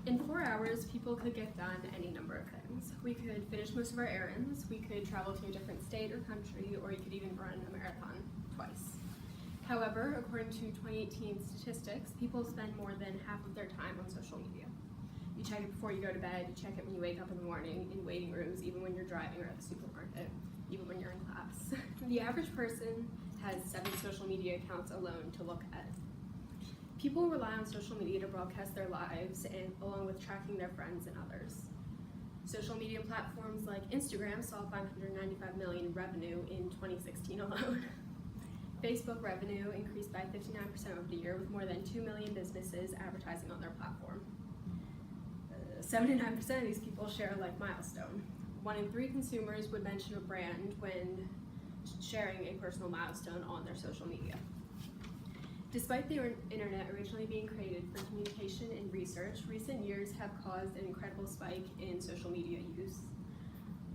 In 4 hours, people could get done any number of things. We could finish most of our errands, we could travel to a different state or country, or you could even run a marathon twice. However, according to 2018 statistics, people spend more than half of their time on social media. You check it before you go to bed, you check it when you wake up in the morning, in waiting rooms, even when you're driving or at the supermarket, even when you're in class. The average person has 7 social media accounts alone to look at. People rely on social media to broadcast their lives and along with tracking their friends and others. Social media platforms like Instagram saw $595 million in revenue in 2016 alone. Facebook revenue increased by 59% over the year, with more than 2 million businesses advertising on their platform. 79% of these people share a like milestone. 1 in 3 consumers would mention a brand when sharing a personal milestone on their social media. Despite the internet originally being created for communication and research, recent years have caused an incredible spike in social media use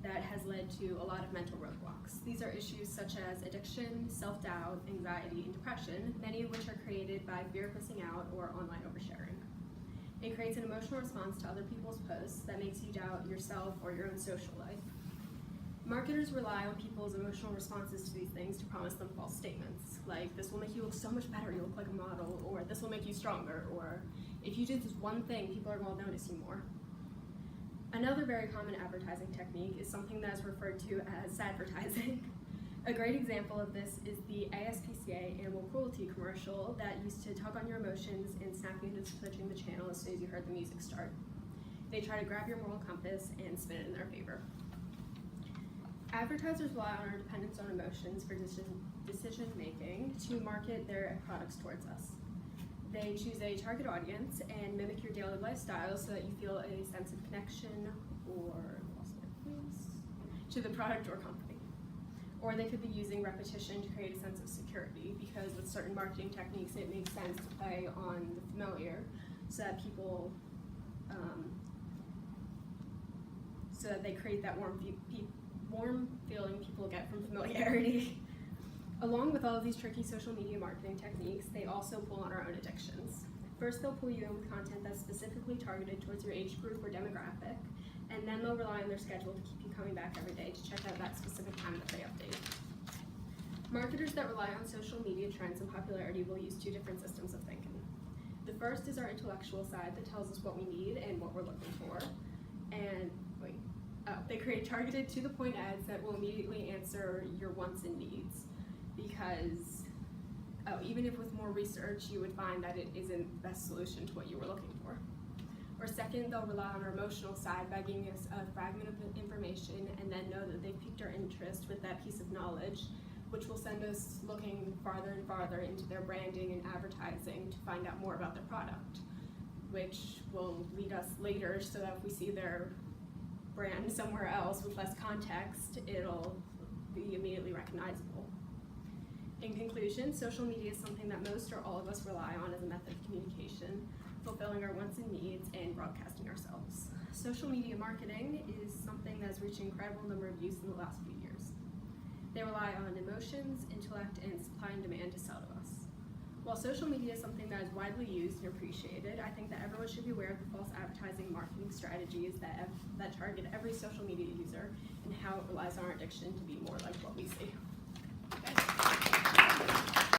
that has led to a lot of mental roadblocks. These are issues such as addiction, self-doubt, anxiety, and depression, many of which are created by fear of missing out or online oversharing. It creates an emotional response to other people's posts that makes you doubt yourself or your own social life. Marketers rely on people's emotional responses to these things to promise them false statements, like this will make you look so much better, you look like a model, or this will make you stronger, or if you do this one thing, people are going to notice you more. Another very common advertising technique is something that is referred to as sadvertising. A great example of this is the ASPCA animal cruelty commercial that used to tug on your emotions and snap you into switching the channel as soon as you heard the music start. They try to grab your moral compass and spin it in their favor. Advertisers rely on our dependence on emotions for decision making to market their products towards us. They choose a target audience and mimic your daily lifestyle so that you feel a sense of connection to the product or company. Or they could be using repetition to create a sense of security, because with certain marketing techniques it makes sense to play on the familiar so that people, so that they create that warm feeling people get from familiarity. Along with all of these tricky social media marketing techniques, they also pull on our own addictions. First, they'll pull you in with content that's specifically targeted towards your age group or demographic, and then they'll rely on their schedule to keep you coming back every day to check out that specific time that they update. Marketers that rely on social media trends and popularity will use 2 different systems of thinking. The first is our intellectual side that tells us what we need and what we're looking for, and they create targeted, to-the-point ads that will immediately answer your wants and needs, because even if with more research you would find that it isn't the best solution to what you were looking for. Or second, they'll rely on our emotional side by giving us a fragment of information and then know that they've piqued our interest with that piece of knowledge, which will send us looking farther and farther into their branding and advertising to find out more about their product, which will lead us later so that if we see their brand somewhere else with less context, it'll be immediately recognizable. In conclusion, social media is something that most or all of us rely on as a method of communication, fulfilling our wants and needs, and broadcasting ourselves. Social media marketing is something that has reached an incredible number of use in the last few years. They rely on emotions, intellect, and supply and demand to sell to us. While social media is something that is widely used and appreciated, I think that everyone should be aware of the false advertising marketing strategies that target every social media user and how it relies on our addiction to be more like what we see.